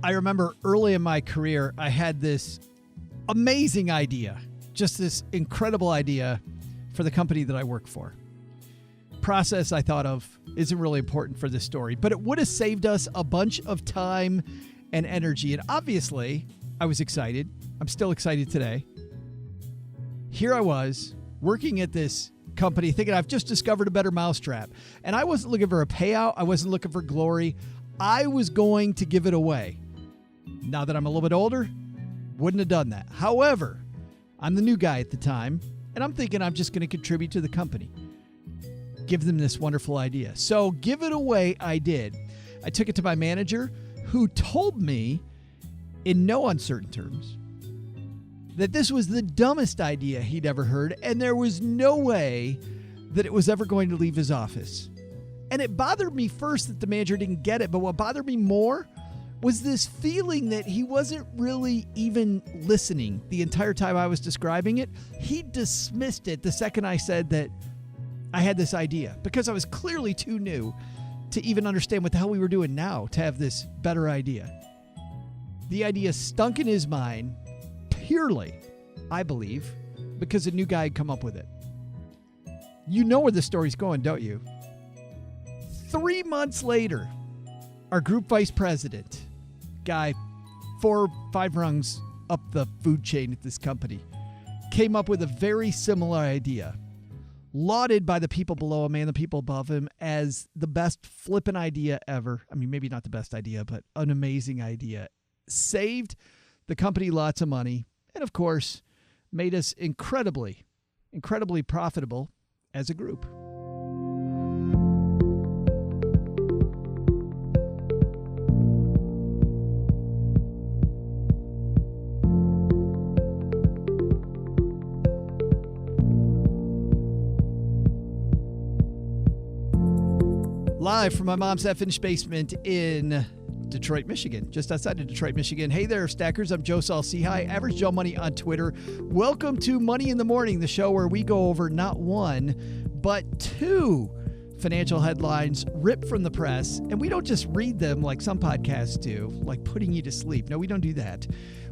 I remember early in my career, I had this amazing idea, just this incredible idea for the company that I work for. Process I thought of isn't really important for this story, but it would have saved us a bunch of time and energy. And obviously, I was excited. I'm still excited today. Here I was working at this company thinking I've just discovered a better mousetrap. And I wasn't looking for a payout. I wasn't looking for glory. I was going to give it away. Now that I'm a little bit older, wouldn't have done that. However, I'm the new guy at the time, and I'm thinking I'm just going to contribute to the company. Give them this wonderful idea. So give it away I did. I took it to my manager, who told me in no uncertain terms that this was the dumbest idea he'd ever heard, and there was no way that it was ever going to leave his office. And it bothered me first that the manager didn't get it, but what bothered me more was this feeling that he wasn't really even listening the entire time I was describing it. He dismissed it the second I said that I had this idea, because I was clearly too new to even understand what the hell we were doing now to have this better idea. The idea stunk in his mind purely, I believe, because a new guy had come up with it. You know where the story's going, don't you? 3 months later, our group vice president, guy 4 or 5 rungs up the food chain at this company, came up with a very similar idea, lauded by the people below him and the people above him as the best flippin' idea ever. I mean, maybe not the best idea, but an amazing idea. Saved the company lots of money, and of course, made us incredibly, incredibly profitable as a group. Live from my mom's half-finished basement in Detroit, Michigan, just outside of Detroit, Michigan. Hey there, Stackers. I'm Joe Saul-Sehy, Average Joe Money on Twitter. Welcome to Money in the Morning, the show where we go over not one, but 2 financial headlines ripped from the press. And we don't just read them like some podcasts do, like putting you to sleep. No, we don't do that.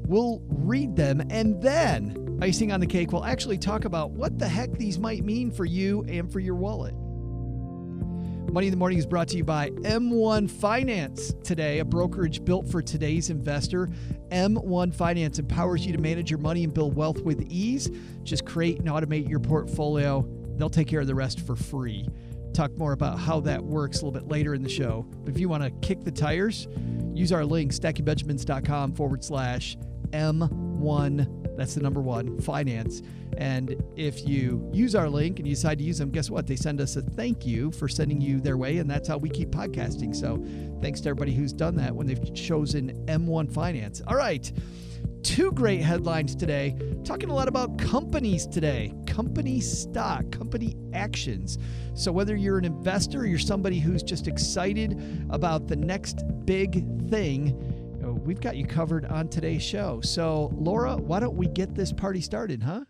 We'll read them, and then, icing on the cake, we'll actually talk about what the heck these might mean for you and for your wallet. Money in the Morning is brought to you by M1 Finance today, a brokerage built for today's investor. M1 Finance empowers you to manage your money and build wealth with ease. Just create and automate your portfolio. They'll take care of the rest for free. Talk more about how that works a little bit later in the show. But if you want to kick the tires, use our link, stackingbenjamins.com/M1. That's the number 1, finance. And if you use our link and you decide to use them, guess what? They send us a thank you for sending you their way. And that's how we keep podcasting. So thanks to everybody who's done that when they've chosen M1 Finance. All right. 2 great headlines today. Talking a lot about companies today, company stock, company actions. So whether you're an investor or you're somebody who's just excited about the next big thing, we've got you covered on today's show. So Laura, why don't we get this party started, huh?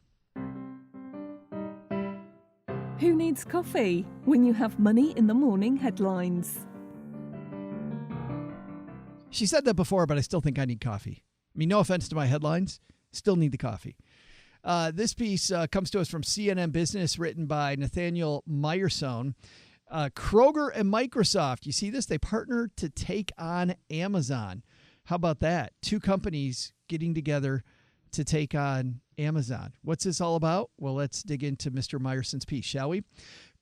Who needs coffee when you have Money in the Morning headlines? She said that before, but I still think I need coffee. I mean, no offense to my headlines, still need the coffee. This piece comes to us from CNN Business, written by Nathaniel Meyerson. Kroger and Microsoft, you see this? They partnered to take on Amazon. How about that? 2 companies getting together to take on Amazon. What's this all about? Well, let's dig into Mr. Meyerson's piece, shall we?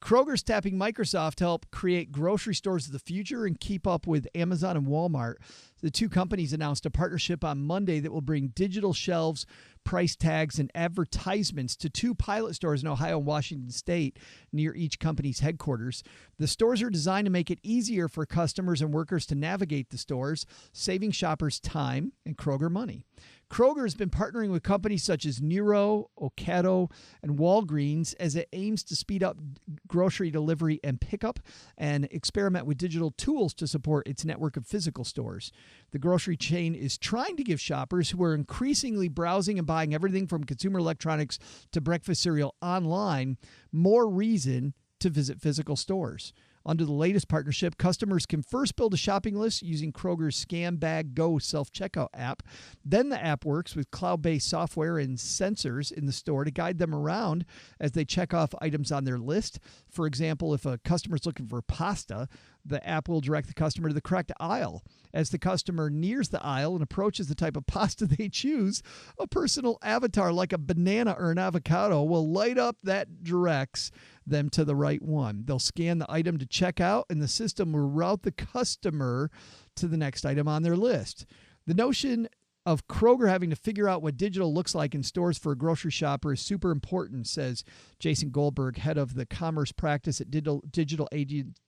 Kroger's tapping Microsoft to help create grocery stores of the future and keep up with Amazon and Walmart. The 2 companies announced a partnership on Monday that will bring digital shelves, price tags, and advertisements to 2 pilot stores in Ohio and Washington State near each company's headquarters. The stores are designed to make it easier for customers and workers to navigate the stores, saving shoppers time and Kroger money. Kroger has been partnering with companies such as Nero, Ocado, and Walgreens as it aims to speed up grocery delivery and pickup and experiment with digital tools to support its network of physical stores. The grocery chain is trying to give shoppers who are increasingly browsing and buying everything from consumer electronics to breakfast cereal online more reason to visit physical stores. Under the latest partnership, customers can first build a shopping list using Kroger's Scan Bag Go self-checkout app. Then the app works with cloud-based software and sensors in the store to guide them around as they check off items on their list. For example, if a customer's looking for pasta, the app will direct the customer to the correct aisle. As the customer nears the aisle and approaches the type of pasta they choose, a personal avatar like a banana or an avocado will light up that directs them to the right one. They'll scan the item to check out, and the system will route the customer to the next item on their list. The notion of Kroger having to figure out what digital looks like in stores for a grocery shopper is super important, says Jason Goldberg, head of the commerce practice at digital agent.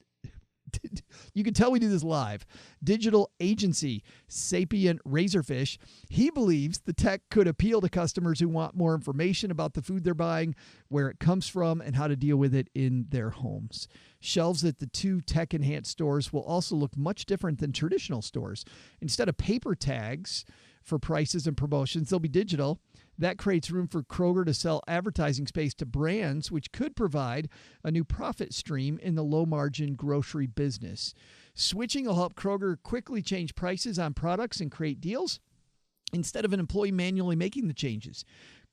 You can tell we do this live. Digital agency Sapient Razorfish. He believes the tech could appeal to customers who want more information about the food they're buying, where it comes from, and how to deal with it in their homes. Shelves at the two tech-enhanced stores will also look much different than traditional stores. Instead of paper tags for prices and promotions, they'll be digital. That creates room for Kroger to sell advertising space to brands, which could provide a new profit stream in the low-margin grocery business. Switching will help Kroger quickly change prices on products and create deals instead of an employee manually making the changes.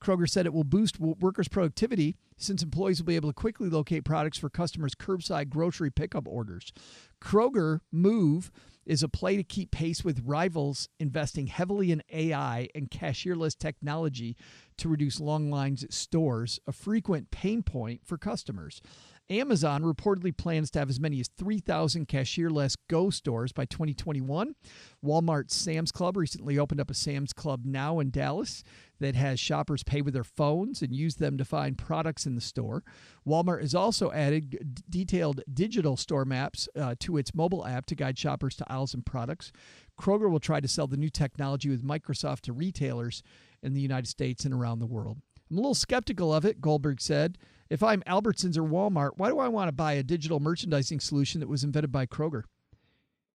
Kroger said it will boost workers' productivity since employees will be able to quickly locate products for customers' curbside grocery pickup orders. Kroger Move is a play to keep pace with rivals investing heavily in AI and cashierless technology to reduce long lines at stores, a frequent pain point for customers. Amazon reportedly plans to have as many as 3,000 cashierless Go stores by 2021. Walmart's Sam's Club recently opened up a Sam's Club Now in Dallas that has shoppers pay with their phones and use them to find products in the store. Walmart has also added detailed digital store maps to its mobile app to guide shoppers to aisles and products. Kroger will try to sell the new technology with Microsoft to retailers in the United States and around the world. I'm a little skeptical of it, Goldberg said. If I'm Albertsons or Walmart, why do I want to buy a digital merchandising solution that was invented by Kroger?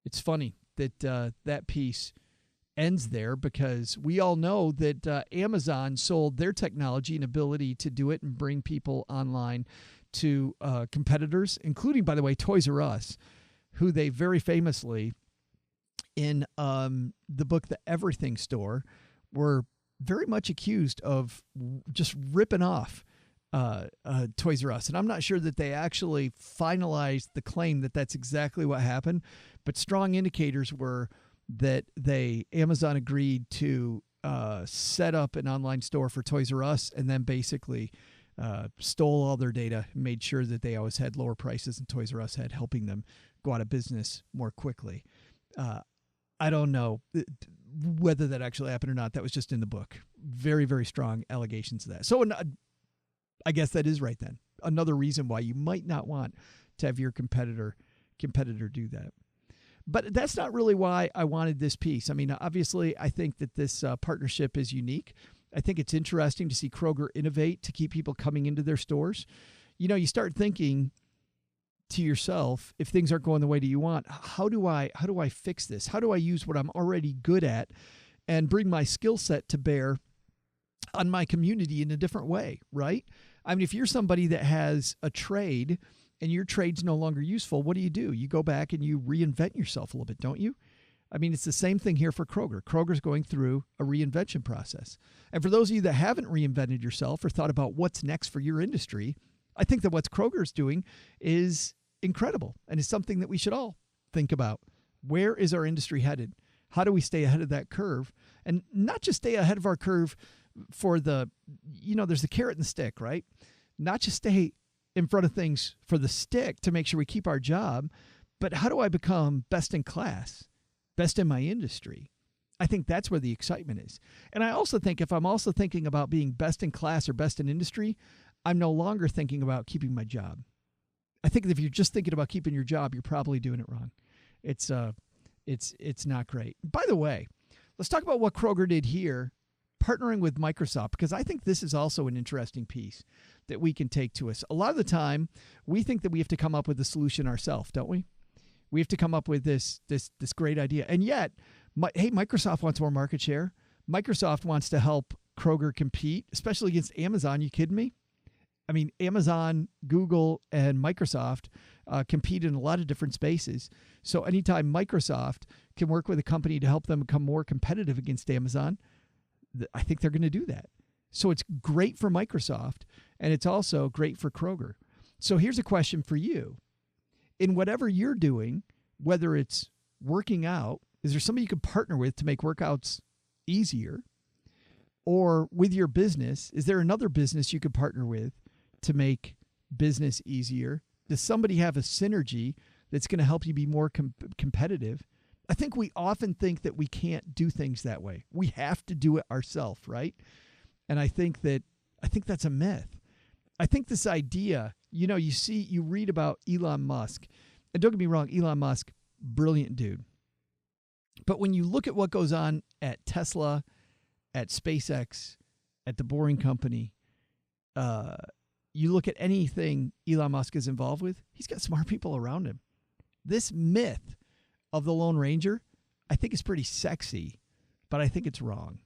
It's funny that that piece ends there because we all know that Amazon sold their technology and ability to do it and bring people online to competitors, including, by the way, Toys R Us, who they very famously, in the book The Everything Store, were very much accused of just ripping off Toys R Us. And I'm not sure that they actually finalized the claim that that's exactly what happened, but strong indicators were that Amazon agreed to set up an online store for Toys R Us and then basically stole all their data and made sure that they always had lower prices than Toys R Us had, helping them go out of business more quickly. I don't know whether that actually happened or not. That was just in the book. Very, very strong allegations of that. So I guess that is right then. Another reason why you might not want to have your competitor do that. But that's not really why I wanted this piece. I mean, obviously, I think that this partnership is unique. I think it's interesting to see Kroger innovate to keep people coming into their stores. You know, you start thinking to yourself, if things aren't going the way that you want, how do I fix this? How do I use what I'm already good at and bring my skill set to bear on my community in a different way, right? I mean, if you're somebody that has a trade and your trade's no longer useful, what do? You go back and you reinvent yourself a little bit, don't you? I mean, it's the same thing here for Kroger. Kroger's going through a reinvention process. And for those of you that haven't reinvented yourself or thought about what's next for your industry, I think that what Kroger's doing is incredible and is something that we should all think about. Where is our industry headed? How do we stay ahead of that curve? And not just stay ahead of our curve for there's the carrot and the stick, right? Not just stay in front of things for the stick to make sure we keep our job, but how do I become best in class, best in my industry? I think that's where the excitement is. And I also think if I'm also thinking about being best in class or best in industry, I'm no longer thinking about keeping my job. I think that if you're just thinking about keeping your job, you're probably doing it wrong. It's not great. By the way, let's talk about what Kroger did here, partnering with Microsoft, because I think this is also an interesting piece that we can take to us. A lot of the time, we think that we have to come up with a solution ourselves, don't we? We have to come up with this great idea. And yet, Microsoft wants more market share. Microsoft wants to help Kroger compete, especially against Amazon. You kidding me? I mean, Amazon, Google, and Microsoft compete in a lot of different spaces. So anytime Microsoft can work with a company to help them become more competitive against Amazon, I think they're going to do that. So it's great for Microsoft, and it's also great for Kroger. So here's a question for you. In whatever you're doing, whether it's working out, is there somebody you could partner with to make workouts easier? Or with your business, is there another business you could partner with to make business easier? Does somebody have a synergy that's going to help you be more competitive? I think we often think that we can't do things that way. We have to do it ourselves, right? And I think that's a myth. I think this idea, you read about Elon Musk, and don't get me wrong, Elon Musk, brilliant dude. But when you look at what goes on at Tesla, at SpaceX, at the Boring Company, you look at anything Elon Musk is involved with, he's got smart people around him. This myth of the Lone Ranger, I think is pretty sexy, but I think it's wrong.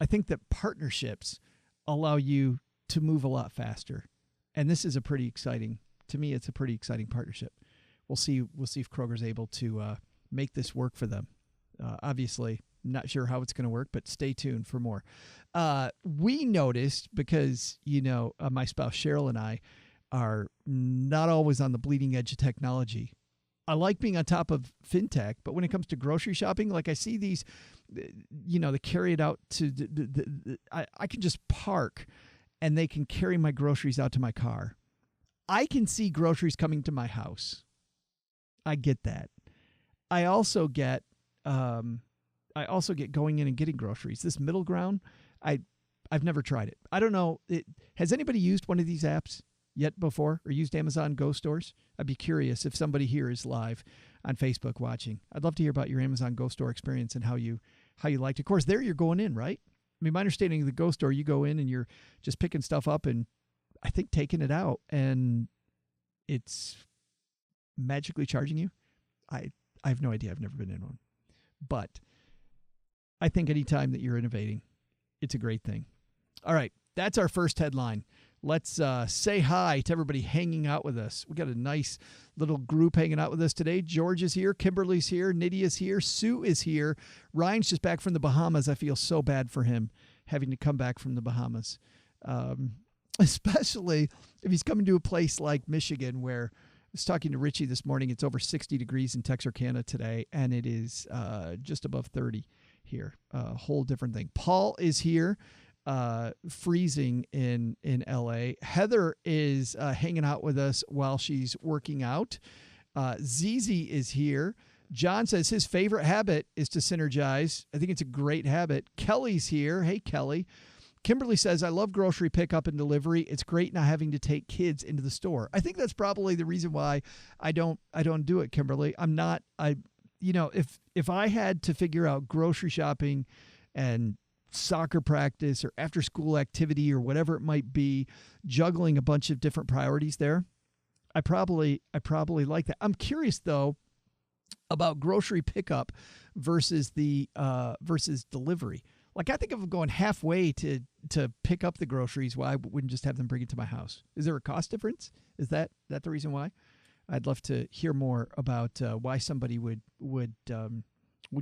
I think that partnerships allow you to move a lot faster. And this is to me, it's a pretty exciting partnership. We'll see if Kroger's able to make this work for them. Obviously, not sure how it's going to work, but stay tuned for more. We noticed, because, my spouse Cheryl and I are not always on the bleeding edge of technology. I like being on top of fintech, but when it comes to grocery shopping, like I see these, they carry it out to I can just park and they can carry my groceries out to my car. I can see groceries coming to my house. I get that. I also get going in and getting groceries. This middle ground, I've never tried it. I don't know. Has anybody used one of these apps yet before, or used Amazon Go stores? I'd be curious if somebody here is live on Facebook watching. I'd love to hear about your Amazon Go store experience and how you liked it. Of course, there you're going in, right? I mean, my understanding of the Go store, you go in and you're just picking stuff up and I think taking it out, and it's magically charging you. I have no idea. I've never been in one. But I think anytime that you're innovating, it's a great thing. All right, that's our first headline. Let's say hi to everybody hanging out with us. We got a nice little group hanging out with us today. George is here. Kimberly's here. Nydia's here. Sue is here. Ryan's just back from the Bahamas. I feel so bad for him having to come back from the Bahamas, especially if he's coming to a place like Michigan, where I was talking to Richie this morning. It's over 60 degrees in Texarkana today, and it is just above 30 here. A whole different thing. Paul is here. Freezing in LA. Heather is hanging out with us while she's working out. Zizi is here. John says his favorite habit is to synergize. I think it's a great habit. Kelly's here. Hey, Kelly. Kimberly says, I love grocery pickup and delivery. It's great not having to take kids into the store. I think that's probably the reason why I don't do it, Kimberly. If I had to figure out grocery shopping and soccer practice or after school activity or whatever it might be, juggling a bunch of different priorities there, I probably like that. I'm curious though about grocery pickup versus delivery. Like, I think of going halfway to pick up the groceries. Why wouldn't just have them bring it to my house? Is there a cost difference? Is that the reason why? I'd love to hear more about why somebody would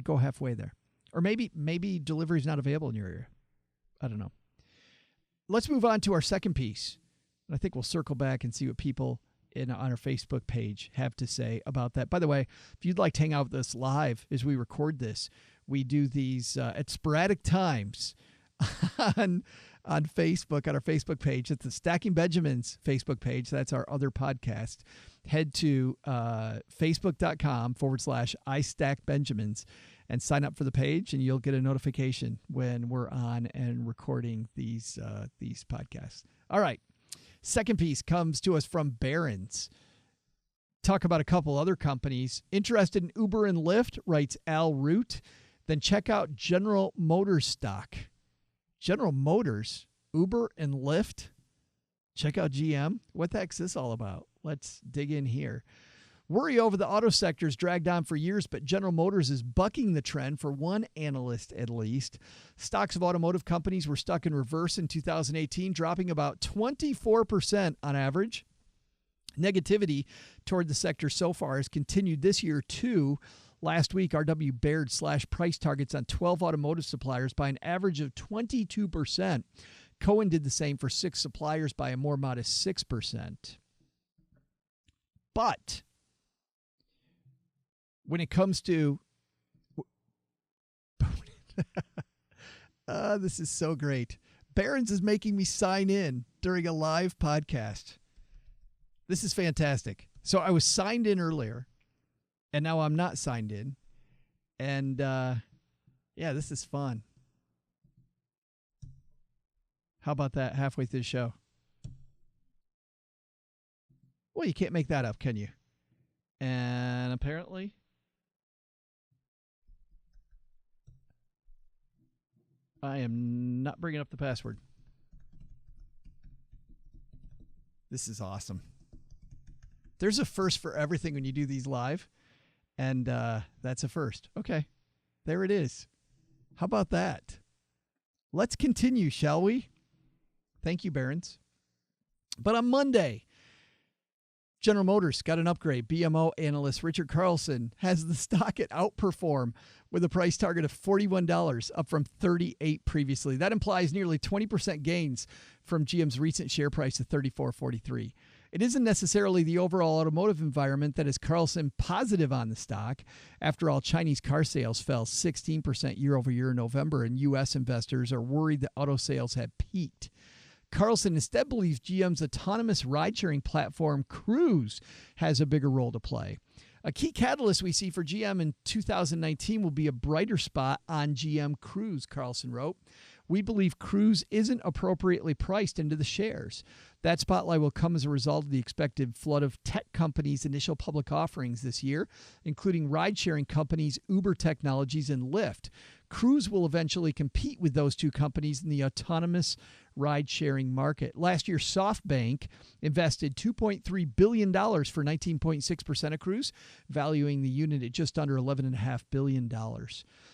go halfway there. Or maybe delivery is not available in your area. I don't know. Let's move on to our second piece. I think we'll circle back and see what people on our Facebook page have to say about that. By the way, if you'd like to hang out with us live as we record this, we do these at sporadic times on Facebook, on our Facebook page. It's the Stacking Benjamins Facebook page. That's our other podcast. Head to facebook.com/iStackBenjamins and sign up for the page, and you'll get a notification when we're on and recording these podcasts. All right. Second piece comes to us from Barron's. Talk about a couple other companies. Interested in Uber and Lyft, writes Al Root. Then check out General Motors stock. General Motors, Uber and Lyft. Check out GM. What the heck's this all about? Let's dig in here. Worry over the auto sector is dragged on for years, but General Motors is bucking the trend for one analyst at least. Stocks of automotive companies were stuck in reverse in 2018, dropping about 24% on average. Negativity toward the sector so far has continued this year, too. Last week, RW Baird slashed price targets on 12 automotive suppliers by an average of 22%. Cohen did the same for 6 suppliers by a more modest 6%. But when it comes to... this is so great. Barron's is making me sign in during a live podcast. This is fantastic. So I was signed in earlier, and now I'm not signed in. And, yeah, this is fun. How about that halfway through the show? Well, you can't make that up, can you? And apparently... I am not bringing up the password. This is awesome. There's a first for everything when you do these live, and that's a first. Okay, there it is. How about that? Let's continue, shall we? Thank you, Barron's. But on Monday, General Motors got an upgrade. BMO analyst Richard Carlson has the stock at Outperform with a price target of $41, up from $38 previously. That implies nearly 20% gains from GM's recent share price of $34.43. It isn't necessarily the overall automotive environment that is Carlson positive on the stock. After all, Chinese car sales fell 16% year over year in November, and U.S. investors are worried that auto sales have peaked. Carlson instead believes GM's autonomous ride-sharing platform, Cruise, has a bigger role to play. A key catalyst we see for GM in 2019 will be a brighter spot on GM Cruise, Carlson wrote. We believe Cruise isn't appropriately priced into the shares. That spotlight will come as a result of the expected flood of tech companies' initial public offerings this year, including ride-sharing companies Uber Technologies and Lyft. Cruise will eventually compete with those two companies in the autonomous ride-sharing market. Last year, SoftBank invested $2.3 billion for 19.6% of Cruise, valuing the unit at just under $11.5 billion.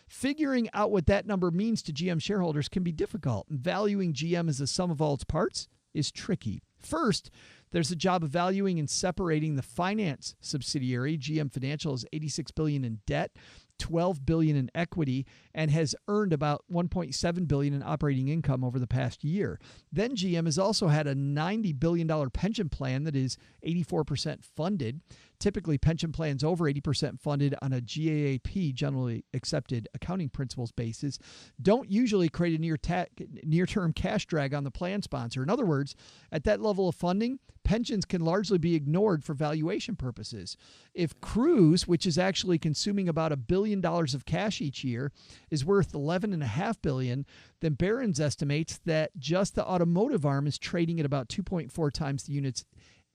Figuring out what that number means to GM shareholders can be difficult. Valuing GM as the sum of all its parts is tricky. First, there's a job of valuing and separating the finance subsidiary. GM Financial is $86 billion in debt, $12 billion in equity, and has earned about $1.7 billion in operating income over the past year. Then GM has also had a $90 billion pension plan that is 84% funded. Typically, pension plans over 80% funded on a GAAP, generally accepted accounting principles basis, don't usually create a near-term cash drag on the plan sponsor. In other words, at that level of funding, pensions can largely be ignored for valuation purposes. If Cruise, which is actually consuming about $1 billion of cash each year, is worth $11.5 billion, then Barron's estimates that just the automotive arm is trading at about 2.4 times the unit's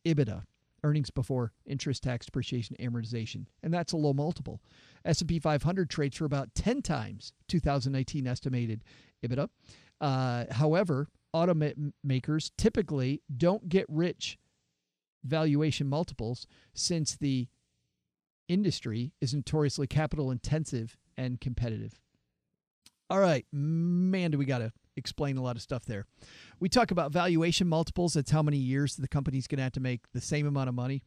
EBITDA, earnings before interest, tax, depreciation, amortization, and that's a low multiple. S&P 500 trades for about 10 times 2019 estimated EBITDA. However, automakers typically don't get rich valuation multiples since the industry is notoriously capital intensive and competitive. All right, man, do we got to explain a lot of stuff there. We talk about valuation multiples. That's how many years the company's going to have to make the same amount of money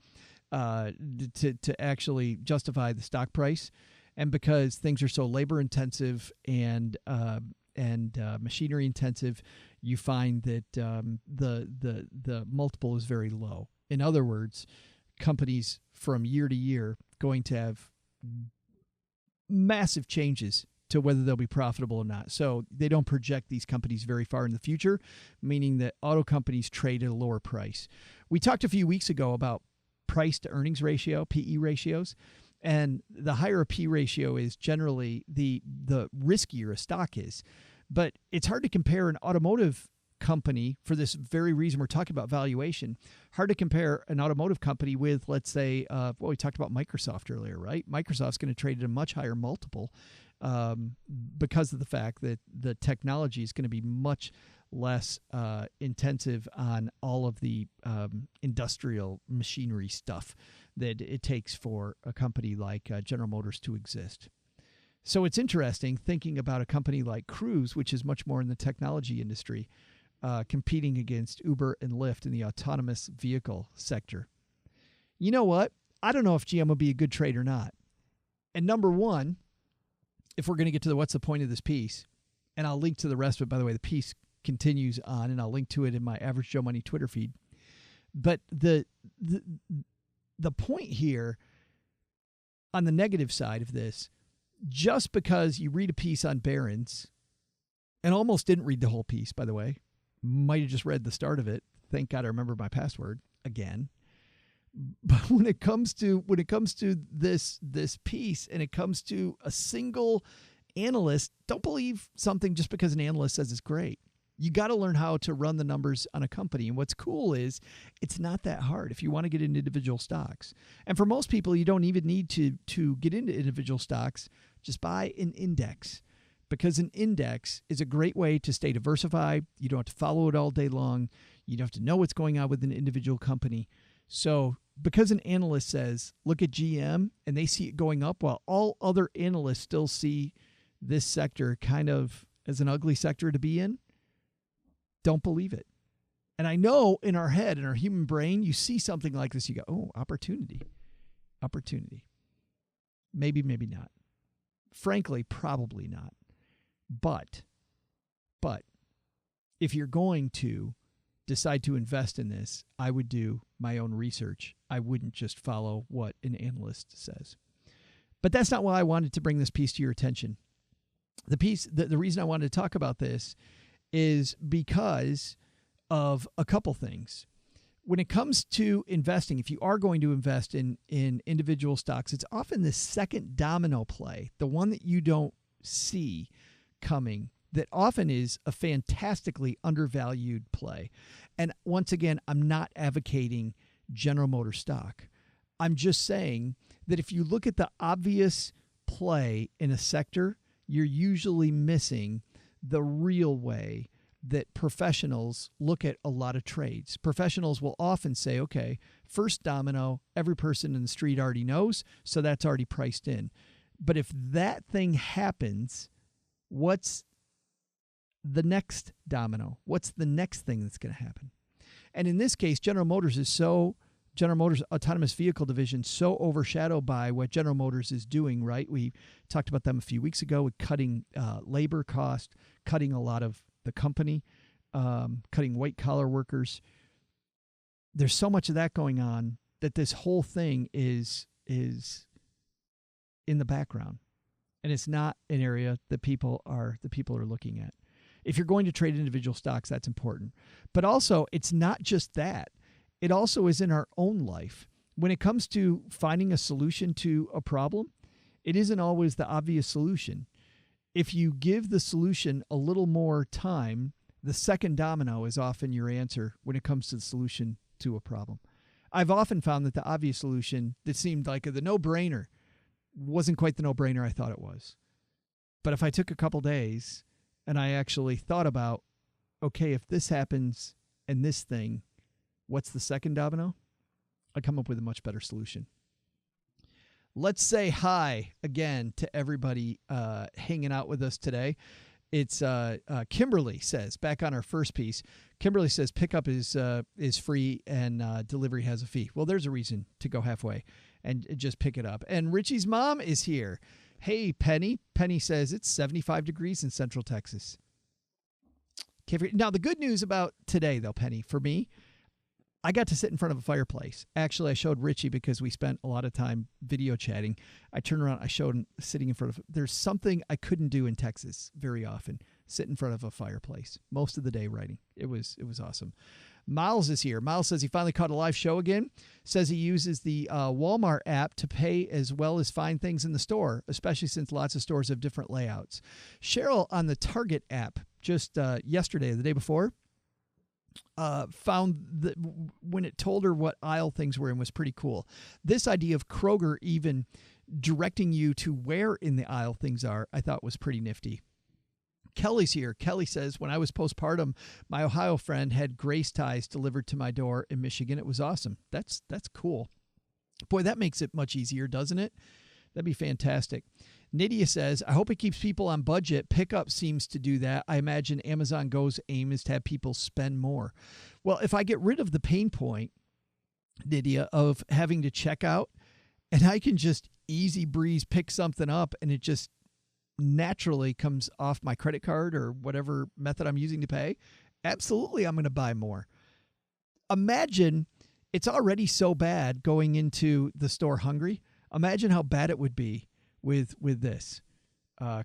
to actually justify the stock price. And because things are so labor intensive and machinery intensive, you find that the multiple is very low. In other words, companies from year to year going to have massive changes to whether they'll be profitable or not. So they don't project these companies very far in the future, meaning that auto companies trade at a lower price. We talked a few weeks ago about price to earnings ratio, PE ratios, and the higher a P ratio is, generally the riskier a stock is. But it's hard to compare an automotive company for this very reason. We're talking about valuation. Hard to compare an automotive company with, let's say, we talked about Microsoft earlier, right? Microsoft's going to trade at a much higher multiple because of the fact that the technology is going to be much less intensive on all of the industrial machinery stuff that it takes for a company like General Motors to exist. So it's interesting thinking about a company like Cruise, which is much more in the technology industry, competing against Uber and Lyft in the autonomous vehicle sector. you know what? I don't know if GM will be a good trade or not. And number one, if we're going to get to what's the point of this piece, and I'll link to the rest of it. By the way, the piece continues on, and I'll link to it in my Average Joe Money Twitter feed. But the point here on the negative side of this, just because you read a piece on Barron's, and almost didn't read the whole piece, by the way, might have just read the start of it. Thank God I remember my password again. But when it comes to this piece, and it comes to a single analyst, don't believe something just because an analyst says it's great. You got to learn how to run the numbers on a company. And what's cool is it's not that hard if you want to get into individual stocks. And for most people, you don't even need to get into individual stocks. Just buy an index, because an index is a great way to stay diversified. You don't have to follow it all day long. You don't have to know what's going on with an individual company. So because an analyst says, look at GM, and they see it going up while all other analysts still see this sector kind of as an ugly sector to be in, don't believe it. And I know in our head, in our human brain, you see something like this, you go, oh, opportunity. Maybe, maybe not. Frankly, probably not. But if you're going to decide to invest in this, I would do my own research. I wouldn't just follow what an analyst says. But that's not why I wanted to bring this piece to your attention. The reason I wanted to talk about this is because of a couple things. When it comes to investing, if you are going to invest in individual stocks, it's often the second domino play, the one that you don't see coming, that often is a fantastically undervalued play. And once again, I'm not advocating General Motors stock. I'm just saying that if you look at the obvious play in a sector, you're usually missing the real way that professionals look at a lot of trades. Professionals will often say, okay, first domino, every person in the street already knows, so that's already priced in. But if that thing happens, what's the next domino? What's the next thing that's going to happen? And in this case, General Motors Autonomous Vehicle Division, so overshadowed by what General Motors is doing, right? We talked about them a few weeks ago with cutting labor cost, cutting a lot of the company, cutting white collar workers. There's so much of that going on that this whole thing is in the background, and it's not an area that people are looking at. If you're going to trade individual stocks, that's important. But also, it's not just that. It also is in our own life. When it comes to finding a solution to a problem, it isn't always the obvious solution. If you give the solution a little more time, the second domino is often your answer when it comes to the solution to a problem. I've often found that the obvious solution that seemed like the no-brainer wasn't quite the no-brainer I thought it was. But if I took a couple days and I actually thought about, okay, if this happens and this thing, what's the second domino? I come up with a much better solution. Let's say hi again to everybody hanging out with us today. It's Kimberly says, back on our first piece, Kimberly says pickup is free and delivery has a fee. Well, there's a reason to go halfway and just pick it up. And Richie's mom is here. Hey, Penny. Penny says it's 75 degrees in Central Texas. Now, the good news about today, though, Penny, for me, I got to sit in front of a fireplace. Actually, I showed Richie because we spent a lot of time video chatting. I turned around, I showed him sitting in front of, there's something I couldn't do in Texas very often, sit in front of a fireplace most of the day writing. It was awesome. Miles is here. Miles says he finally caught a live show again. Says he uses the Walmart app to pay as well as find things in the store, especially since lots of stores have different layouts. Cheryl on the Target app just yesterday, the day before, found that when it told her what aisle things were in was pretty cool. This idea of Kroger even directing you to where in the aisle things are, I thought was pretty nifty. Kelly's here. Kelly says, when I was postpartum, my Ohio friend had Grace ties delivered to my door in Michigan. It was awesome. That's cool. Boy, that makes it much easier, doesn't it? That'd be fantastic. Nydia says, I hope it keeps people on budget. Pickup seems to do that. I imagine Amazon Go's aim is to have people spend more. Well, if I get rid of the pain point the idea of having to check out, and I can just easy breeze pick something up and it just naturally comes off my credit card or whatever method I'm using to pay. Absolutely, I'm going to buy more. Imagine it's already so bad going into the store hungry. Imagine how bad it would be with this.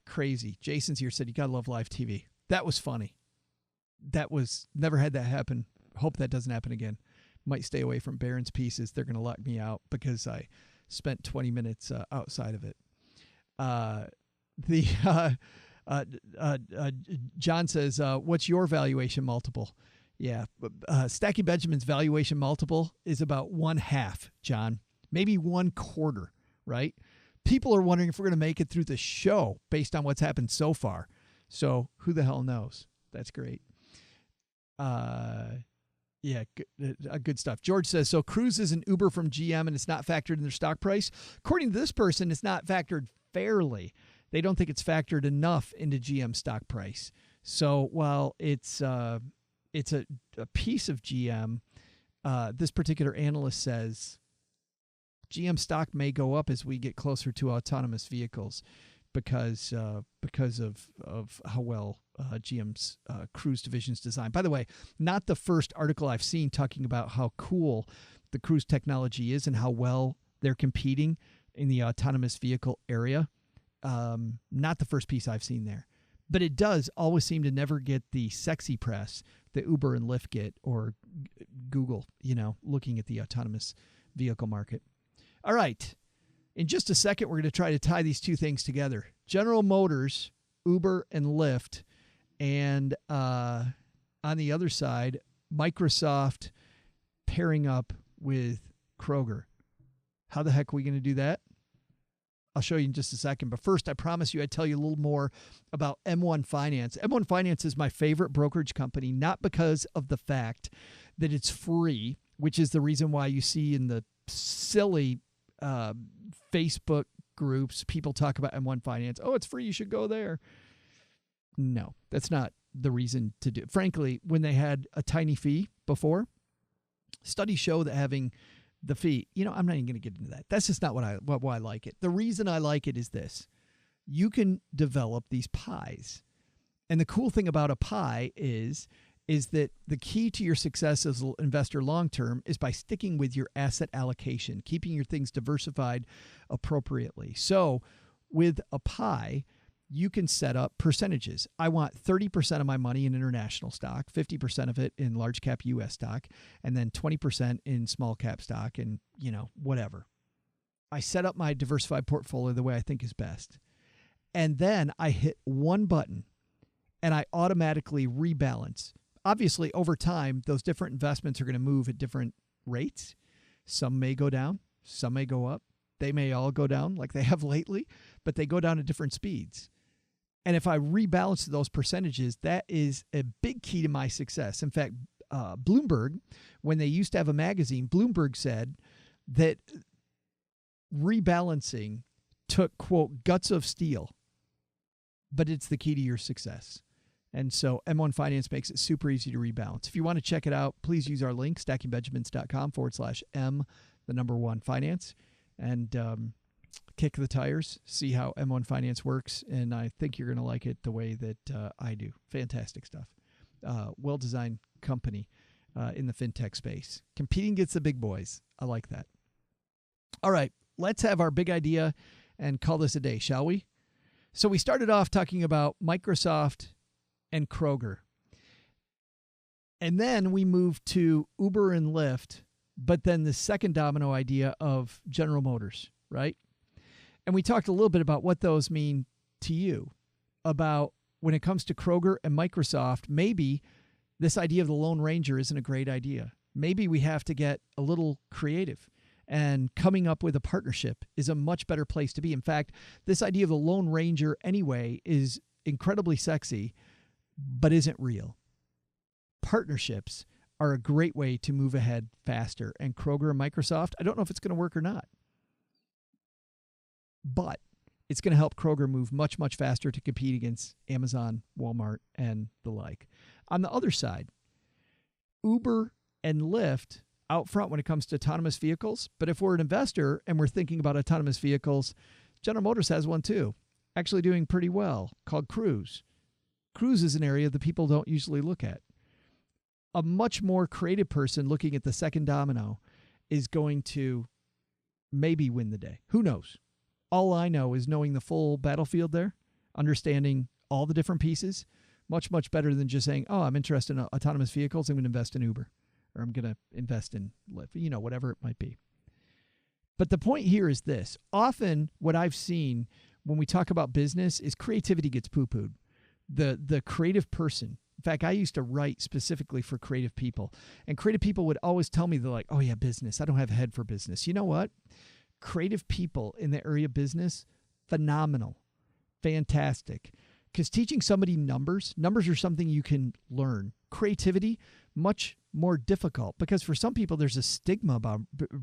Crazy. Jason's here, said you gotta love live TV. That was funny. That was, never had that happen. Hope that doesn't happen again. Might stay away from Barron's Pieces. They're gonna lock me out because I spent 20 minutes outside of it. John says, what's your valuation multiple? Yeah. Stacking Benjamin's valuation multiple is about 1/2, John, maybe 1/4, right? People are wondering if we're going to make it through the show based on what's happened so far. So who the hell knows? That's great. Yeah, good stuff. George says, so Cruise is an Uber from GM and it's not factored in their stock price. According to this person, it's not factored fairly. They don't think it's factored enough into GM stock price. So while it's a piece of GM, this particular analyst says GM stock may go up as we get closer to autonomous vehicles because of how well GM's Cruise division's designed. By the way, not the first article I've seen talking about how cool the Cruise technology is and how well they're competing in the autonomous vehicle area. Not the first piece I've seen there. But it does always seem to never get the sexy press that Uber and Lyft get, or Google, looking at the autonomous vehicle market. All right. In just a second, we're going to try to tie these two things together. General Motors, Uber, and Lyft. And on the other side, Microsoft pairing up with Kroger. How the heck are we going to do that? I'll show you in just a second. But first, I promise you I'd tell you a little more about M1 Finance. M1 Finance is my favorite brokerage company, not because of the fact that it's free, which is the reason why you see in the silly Facebook groups, people talk about M1 Finance. Oh, it's free. You should go there. No, that's not the reason to do it. Frankly, when they had a tiny fee before, studies show that having the fee, I'm not even going to get into that. That's just not why I like it. The reason I like it is this. You can develop these pies. And the cool thing about a pie is that the key to your success as an investor long-term is by sticking with your asset allocation, keeping your things diversified appropriately. So with a pie, you can set up percentages. I want 30% of my money in international stock, 50% of it in large cap US stock, and then 20% in small cap stock and, whatever. I set up my diversified portfolio the way I think is best. And then I hit one button and I automatically rebalance. Obviously, over time, those different investments are going to move at different rates. Some may go down, some may go up. They may all go down like they have lately, but they go down at different speeds. And if I rebalance those percentages, that is a big key to my success. In fact, Bloomberg, when they used to have a magazine, Bloomberg said that rebalancing took, quote, guts of steel, but it's the key to your success. And so M1 Finance makes it super easy to rebalance. If you want to check it out, please use our link, stackingbenjamins.com/M1 Finance, and kick the tires, see how M1 Finance works. And I think you're going to like it the way that I do. Fantastic stuff. Well-designed company in the fintech space. Competing against the big boys. I like that. All right, let's have our big idea and call this a day, shall we? So we started off talking about Microsoft and Kroger. And then we moved to Uber and Lyft, but then the second domino idea of General Motors, right? And we talked a little bit about what those mean to you, about when it comes to Kroger and Microsoft, maybe this idea of the Lone Ranger isn't a great idea. Maybe we have to get a little creative, and coming up with a partnership is a much better place to be. In fact, this idea of the Lone Ranger anyway is incredibly sexy, but isn't real. Partnerships are a great way to move ahead faster. And Kroger and Microsoft, I don't know if it's going to work or not, but it's going to help Kroger move much, much faster to compete against Amazon, Walmart, and the like. On the other side, Uber and Lyft, out front when it comes to autonomous vehicles. But if we're an investor and we're thinking about autonomous vehicles, General Motors has one too, actually doing pretty well, called Cruise. Cruise is an area that people don't usually look at. A much more creative person looking at the second domino is going to maybe win the day. Who knows? All I know is knowing the full battlefield there, understanding all the different pieces, much, much better than just saying, oh, I'm interested in autonomous vehicles, I'm going to invest in Uber, or I'm going to invest in Lyft, whatever it might be. But the point here is this. Often what I've seen when we talk about business is creativity gets poo-pooed. The creative person. In fact, I used to write specifically for creative people, and creative people would always tell me, they're like, oh yeah, business. I don't have a head for business. You know what? Creative people in the area of business, phenomenal, fantastic. Because teaching somebody numbers are something you can learn. Creativity, much more difficult, because for some people, there's a stigma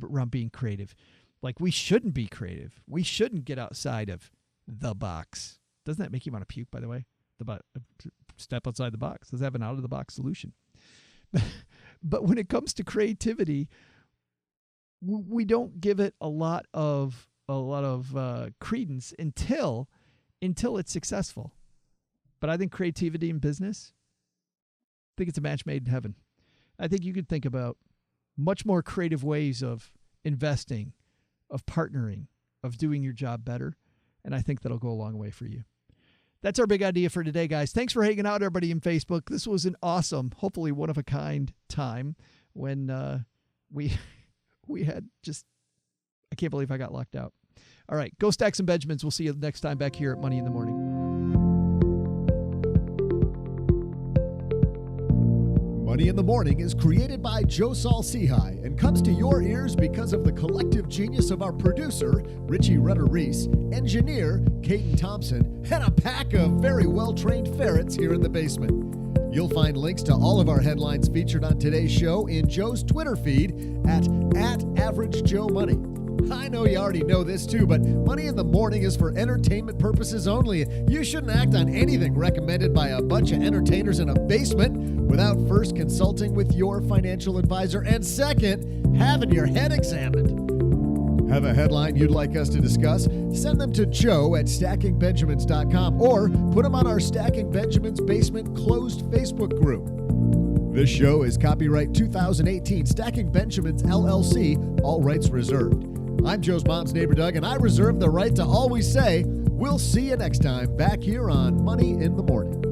around being creative. Like, we shouldn't be creative. We shouldn't get outside of the box. Doesn't that make you want to puke, by the way? Step outside the box. Let's have an out-of-the-box solution. But when it comes to creativity, we don't give it a lot of credence until it's successful. But I think creativity in business, I think it's a match made in heaven. I think you could think about much more creative ways of investing, of partnering, of doing your job better, and I think that'll go a long way for you. That's our big idea for today, guys. Thanks for hanging out, everybody in Facebook. This was an awesome, hopefully one-of-a-kind time when we had just, I can't believe I got locked out. All right, go stack some Benjamins. We'll see you next time back here at Money in the Morning. Money in the Morning is created by Joe Saul-Sehy and comes to your ears because of the collective genius of our producer, Richie Rutter-Reese, engineer, Caden Thompson, and a pack of very well-trained ferrets here in the basement. You'll find links to all of our headlines featured on today's show in Joe's Twitter feed at @AverageJoeMoney. I know you already know this too, but Money in the Morning is for entertainment purposes only. You shouldn't act on anything recommended by a bunch of entertainers in a basement without first consulting with your financial advisor, and second, having your head examined. Have a headline you'd like us to discuss? Send them to joe@stackingbenjamins.com or put them on our Stacking Benjamins Basement closed Facebook group. This show is copyright 2018 Stacking Benjamins LLC, all rights reserved. I'm Joe's mom's neighbor, Doug, and I reserve the right to always say, we'll see you next time back here on Money in the Morning.